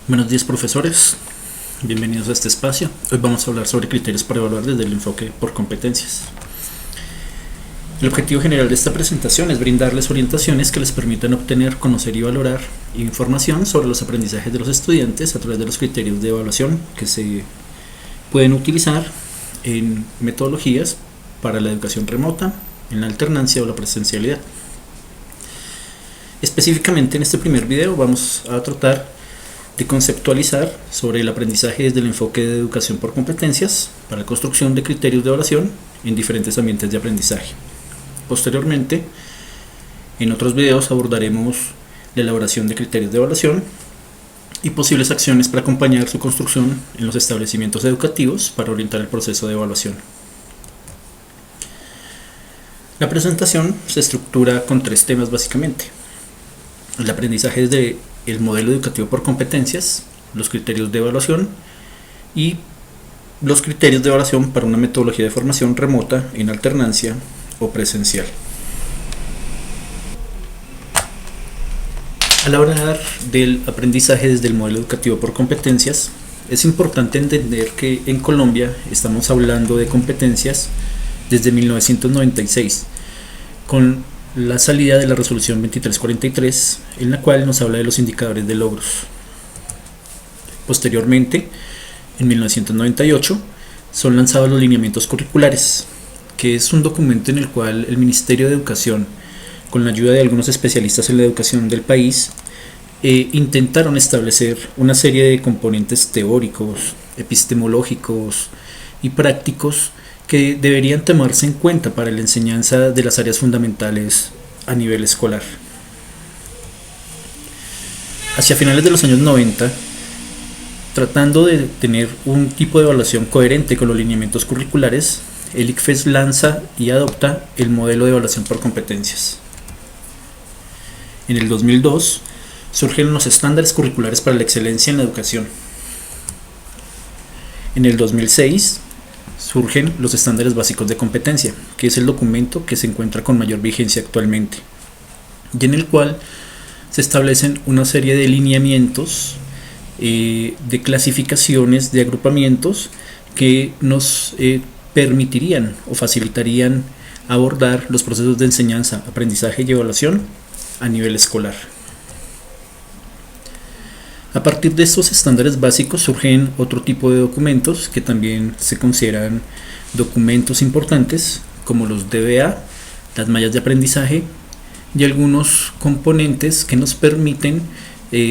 Buenos días, profesores, bienvenidos a este espacio. Hoy vamos a hablar sobre criterios para evaluar desde el enfoque por competencias. El objetivo general de esta presentación es brindarles orientaciones que les permitan obtener, conocer y valorar información sobre los aprendizajes de los estudiantes a través de los criterios de evaluación que se pueden utilizar en metodologías para la educación remota, en la alternancia o la presencialidad. Específicamente en este primer video vamos a tratar de conceptualizar sobre el aprendizaje desde el enfoque de educación por competencias para la construcción de criterios de evaluación en diferentes ambientes de aprendizaje. Posteriormente, en otros videos abordaremos la elaboración de criterios de evaluación y posibles acciones para acompañar su construcción en los establecimientos educativos para orientar el proceso de evaluación. La presentación se estructura con tres temas básicamente: el aprendizaje desde el modelo educativo por competencias, los criterios de evaluación y los criterios de evaluación para una metodología de formación remota en alternancia o presencial. Al hablar del aprendizaje desde el modelo educativo por competencias, es importante entender que en Colombia estamos hablando de competencias desde 1996, con la salida de la resolución 2343, en la cual nos habla de los indicadores de logros. Posteriormente, en 1998, son lanzados los lineamientos curriculares, que es un documento en el cual el Ministerio de Educación, con la ayuda de algunos especialistas en la educación del país, intentaron establecer una serie de componentes teóricos, epistemológicos y prácticos que deberían tomarse en cuenta para la enseñanza de las áreas fundamentales a nivel escolar. Hacia finales de los años 90, tratando de tener un tipo de evaluación coherente con los lineamientos curriculares, el ICFES lanza y adopta el modelo de evaluación por competencias. En el 2002 surgen los estándares curriculares para la excelencia en la educación. En el 2006 surgen los estándares básicos de competencia, que es el documento que se encuentra con mayor vigencia actualmente, y en el cual se establecen una serie de lineamientos, de clasificaciones, de agrupamientos que nos permitirían o facilitarían abordar los procesos de enseñanza, aprendizaje y evaluación a nivel escolar. A partir de estos estándares básicos surgen otro tipo de documentos que también se consideran documentos importantes, como los DBA, las mallas de aprendizaje y algunos componentes que nos permiten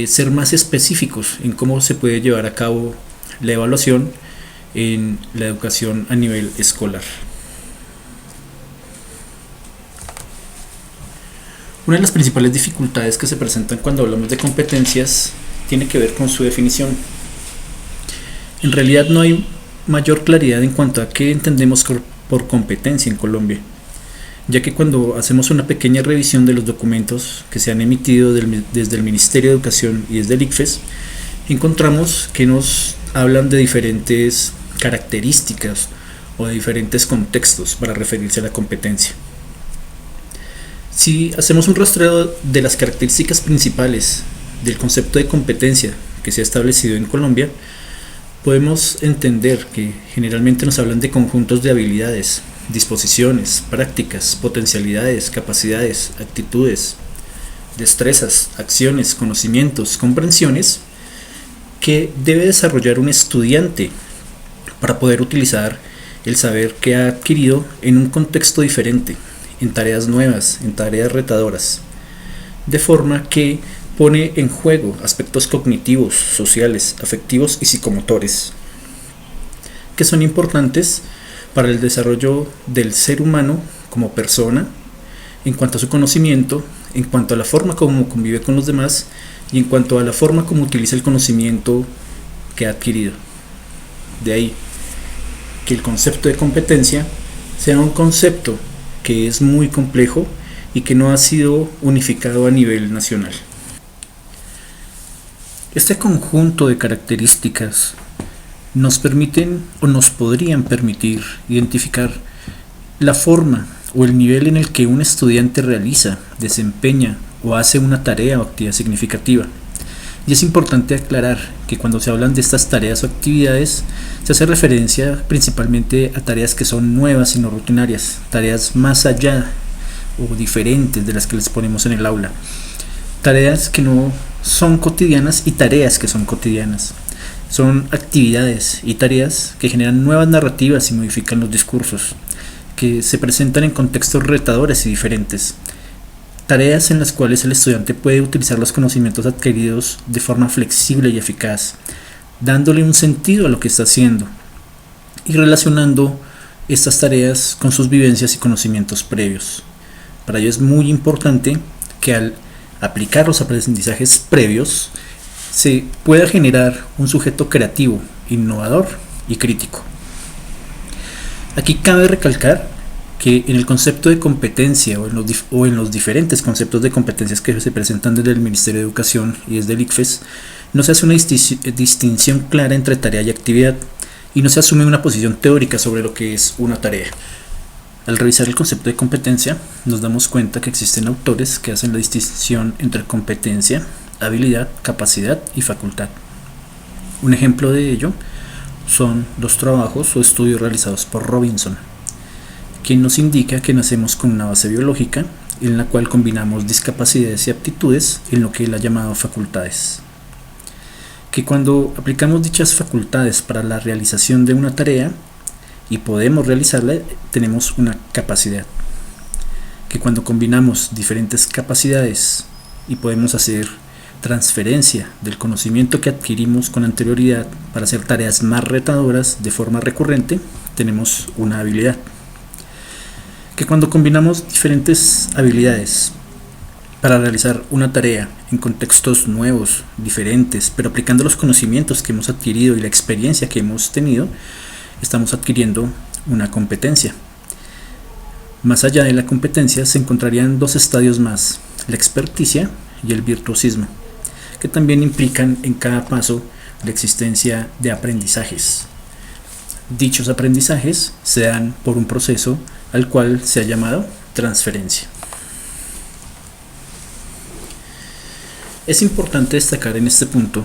ser más específicos en cómo se puede llevar a cabo la evaluación en la educación a nivel escolar. Una de las principales dificultades que se presentan cuando hablamos de competencias tiene que ver con su definición. En realidad no hay mayor claridad en cuanto a qué entendemos por competencia en Colombia, ya que cuando hacemos una pequeña revisión de los documentos que se han emitido desde el Ministerio de Educación y desde el ICFES, encontramos que nos hablan de diferentes características o de diferentes contextos para referirse a la competencia. Si hacemos un rastreo de las características principales del concepto de competencia que se ha establecido en Colombia, podemos entender que generalmente nos hablan de conjuntos de habilidades, disposiciones, prácticas, potencialidades, capacidades, actitudes, destrezas, acciones, conocimientos, comprensiones que debe desarrollar un estudiante para poder utilizar el saber que ha adquirido en un contexto diferente, en tareas nuevas, en tareas retadoras, de forma que pone en juego aspectos cognitivos, sociales, afectivos y psicomotores, que son importantes para el desarrollo del ser humano como persona, en cuanto a su conocimiento, en cuanto a la forma como convive con los demás y en cuanto a la forma como utiliza el conocimiento que ha adquirido. De ahí que el concepto de competencia sea un concepto que es muy complejo y que no ha sido unificado a nivel nacional. Este conjunto de características nos permiten o nos podrían permitir identificar la forma o el nivel en el que un estudiante realiza, desempeña o hace una tarea o actividad significativa, Y es importante aclarar que cuando se hablan de estas tareas o actividades, se hace referencia principalmente a tareas que son nuevas y no rutinarias, tareas más allá o diferentes de las que les ponemos en el aula, tareas que no son cotidianas y tareas que son cotidianas. Son actividades y tareas que generan nuevas narrativas y modifican los discursos, que se presentan en contextos retadores y diferentes. Tareas en las cuales el estudiante puede utilizar los conocimientos adquiridos de forma flexible y eficaz, dándole un sentido a lo que está haciendo y relacionando estas tareas con sus vivencias y conocimientos previos. Para ello es muy importante que al aplicar los aprendizajes previos se pueda generar un sujeto creativo, innovador y crítico. Aquí cabe recalcar que en el concepto de competencia o en los diferentes conceptos de competencias que se presentan desde el Ministerio de Educación y desde el ICFES, no se hace una distinción clara entre tarea y actividad y no se asume una posición teórica sobre lo que es una tarea. Al revisar el concepto de competencia, nos damos cuenta que existen autores que hacen la distinción entre competencia, habilidad, capacidad y facultad. Un ejemplo de ello son los trabajos o estudios realizados por Robinson, quien nos indica que nacemos con una base biológica en la cual combinamos discapacidades y aptitudes en lo que él ha llamado facultades. Que cuando aplicamos dichas facultades para la realización de una tarea y podemos realizarla, tenemos una capacidad. Que cuando combinamos diferentes capacidades y podemos hacer transferencia del conocimiento que adquirimos con anterioridad para hacer tareas más retadoras de forma recurrente, tenemos una habilidad. Que cuando combinamos diferentes habilidades para realizar una tarea en contextos nuevos, diferentes, pero aplicando los conocimientos que hemos adquirido y la experiencia que hemos tenido, estamos adquiriendo una competencia. Más allá de la competencia se encontrarían dos estadios más, la experticia y el virtuosismo, que también implican en cada paso la existencia de aprendizajes. Dichos aprendizajes se dan por un proceso al cual se ha llamado transferencia. Es importante destacar en este punto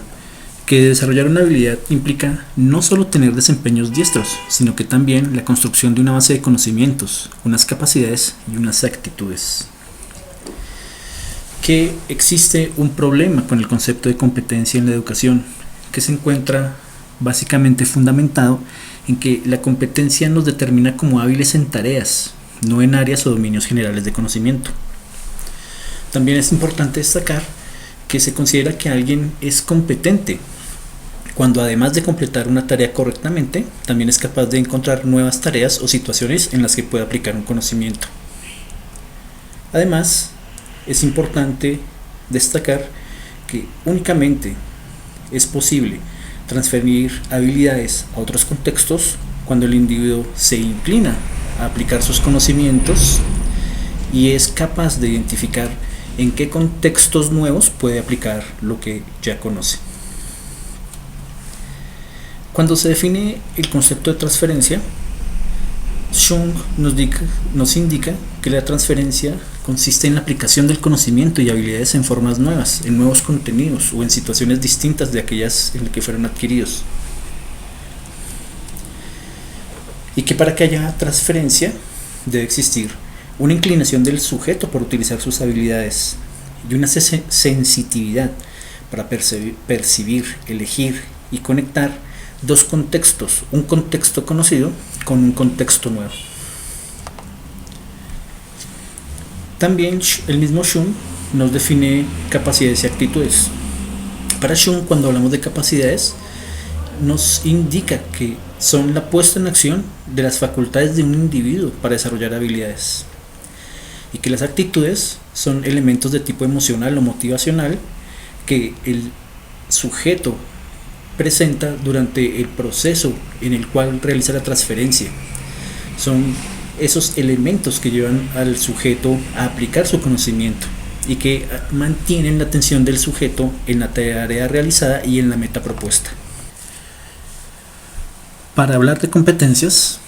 que desarrollar una habilidad implica no solo tener desempeños diestros, sino que también la construcción de una base de conocimientos, unas capacidades y unas actitudes. Que existe un problema con el concepto de competencia en la educación, que se encuentra básicamente fundamentado en que la competencia nos determina como hábiles en tareas, no en áreas o dominios generales de conocimiento. También es importante destacar que se considera que alguien es competente cuando, además de completar una tarea correctamente, también es capaz de encontrar nuevas tareas o situaciones en las que puede aplicar un conocimiento. Además, es importante destacar que únicamente es posible transferir habilidades a otros contextos cuando el individuo se inclina a aplicar sus conocimientos y es capaz de identificar en qué contextos nuevos puede aplicar lo que ya conoce. Cuando se define el concepto de transferencia, Shung nos indica que la transferencia consiste en la aplicación del conocimiento y habilidades en formas nuevas, en nuevos contenidos o en situaciones distintas de aquellas en las que fueron adquiridos. Y que para que haya transferencia debe existir una inclinación del sujeto por utilizar sus habilidades y una sensitividad para percibir, elegir y conectar dos contextos, un contexto conocido con un contexto nuevo. También el mismo Shung nos define capacidades y actitudes. Para Shung, cuando hablamos de capacidades, nos indica que son la puesta en acción de las facultades de un individuo para desarrollar habilidades, y que las actitudes son elementos de tipo emocional o motivacional que el sujeto presenta durante el proceso en el cual realiza la transferencia. Son esos elementos que llevan al sujeto a aplicar su conocimiento y que mantienen la atención del sujeto en la tarea realizada y en la meta propuesta. Para hablar de competencias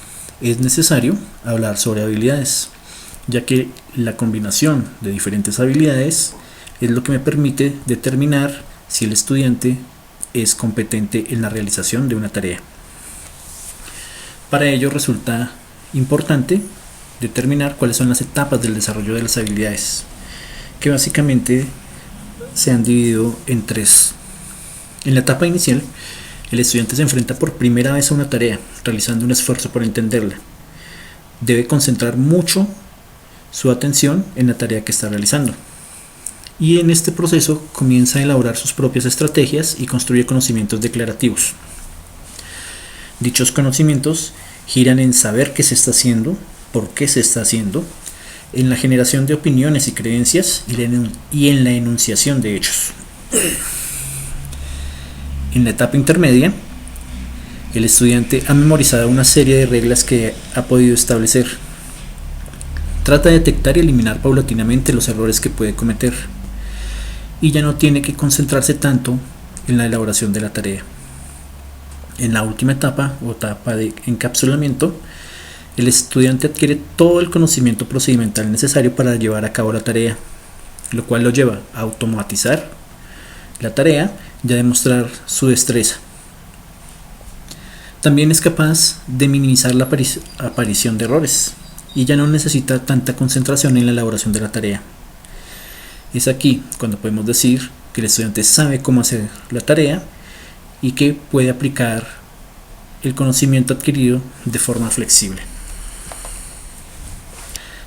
es necesario hablar sobre habilidades, ya que la combinación de diferentes habilidades es lo que me permite determinar si el estudiante es competente en la realización de una tarea. Para ello resulta importante determinar cuáles son las etapas del desarrollo de las habilidades, que básicamente se han dividido en tres. En la etapa inicial, el estudiante se enfrenta por primera vez a una tarea, realizando un esfuerzo por entenderla. Debe concentrar mucho su atención en la tarea que está realizando. Y en este proceso comienza a elaborar sus propias estrategias y construye conocimientos declarativos. Dichos conocimientos giran en saber qué se está haciendo, por qué se está haciendo, en la generación de opiniones y creencias y en la enunciación de hechos. En la etapa intermedia, el estudiante ha memorizado una serie de reglas que ha podido establecer. Trata de detectar y eliminar paulatinamente los errores que puede cometer y ya no tiene que concentrarse tanto en la elaboración de la tarea. En la última etapa o etapa de encapsulamiento, el estudiante adquiere todo el conocimiento procedimental necesario para llevar a cabo la tarea, lo cual lo lleva a automatizar la tarea y a demostrar su destreza. También es capaz de minimizar la aparición de errores y ya no necesita tanta concentración en la elaboración de la tarea. Es aquí cuando podemos decir que el estudiante sabe cómo hacer la tarea y que puede aplicar el conocimiento adquirido de forma flexible.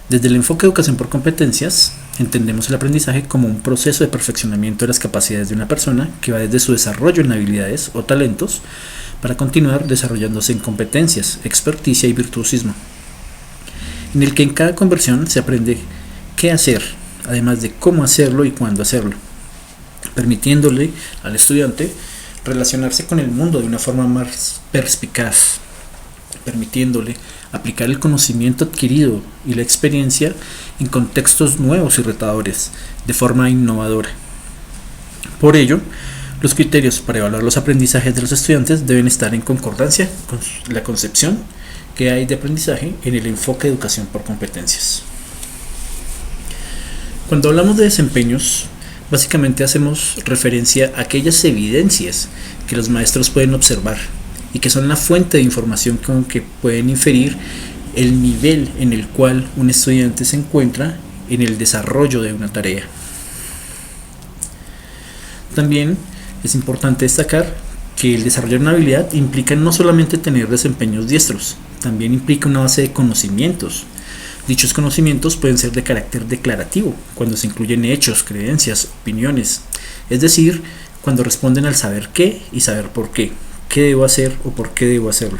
Desde el enfoque de educación por competencias, entendemos el aprendizaje como un proceso de perfeccionamiento de las capacidades de una persona que va desde su desarrollo en habilidades o talentos para continuar desarrollándose en competencias, experticia y virtuosismo, en el que en cada conversión se aprende qué hacer, además de cómo hacerlo y cuándo hacerlo, permitiéndole al estudiante relacionarse con el mundo de una forma más perspicaz, permitiéndole aplicar el conocimiento adquirido y la experiencia en contextos nuevos y retadores de forma innovadora. Por ello, los criterios para evaluar los aprendizajes de los estudiantes deben estar en concordancia con la concepción que hay de aprendizaje en el enfoque de educación por competencias. Cuando hablamos de desempeños, básicamente hacemos referencia a aquellas evidencias que los maestros pueden observar y que son la fuente de información con que pueden inferir el nivel en el cual un estudiante se encuentra en el desarrollo de una tarea. También es importante destacar que el desarrollo de una habilidad implica no solamente tener desempeños diestros, también implica una base de conocimientos. Dichos conocimientos pueden ser de carácter declarativo, cuando se incluyen hechos, creencias, opiniones, es decir, cuando responden al saber qué y saber por qué debo hacer o por qué debo hacerlo.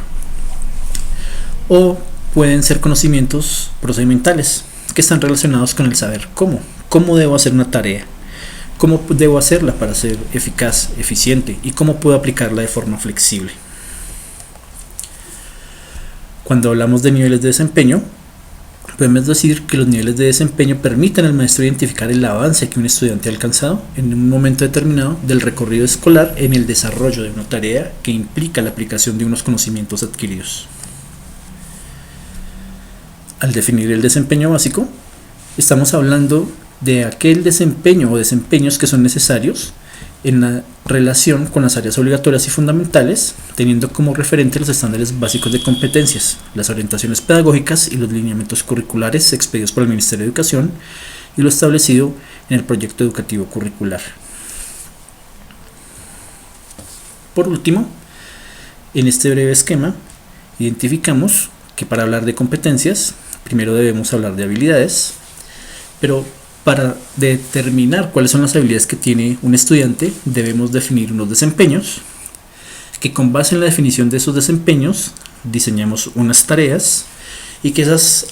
O pueden ser conocimientos procedimentales, que están relacionados con el saber cómo debo hacer una tarea, cómo debo hacerla para ser eficaz, eficiente y cómo puedo aplicarla de forma flexible. Cuando hablamos de niveles de desempeño, podemos decir que los niveles de desempeño permiten al maestro identificar el avance que un estudiante ha alcanzado en un momento determinado del recorrido escolar en el desarrollo de una tarea que implica la aplicación de unos conocimientos adquiridos. Al definir el desempeño básico, estamos hablando de aquel desempeño o desempeños que son necesarios en la relación con las áreas obligatorias y fundamentales, teniendo como referente los estándares básicos de competencias, las orientaciones pedagógicas y los lineamientos curriculares expedidos por el Ministerio de Educación y lo establecido en el proyecto educativo curricular. Por último, en este breve esquema, identificamos que para hablar de competencias, primero debemos hablar de habilidades, pero para determinar cuáles son las habilidades que tiene un estudiante, debemos definir unos desempeños, que con base en la definición de esos desempeños, diseñamos unas tareas y que esas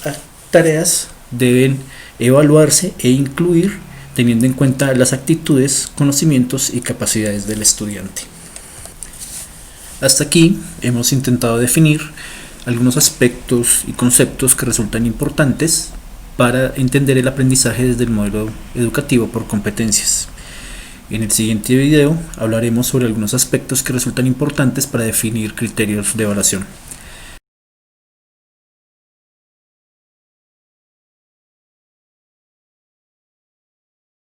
tareas deben evaluarse e incluir teniendo en cuenta las actitudes, conocimientos y capacidades del estudiante. Hasta aquí hemos intentado definir algunos aspectos y conceptos que resultan importantes para entender el aprendizaje desde el modelo educativo por competencias. En el siguiente video hablaremos sobre algunos aspectos que resultan importantes para definir criterios de evaluación.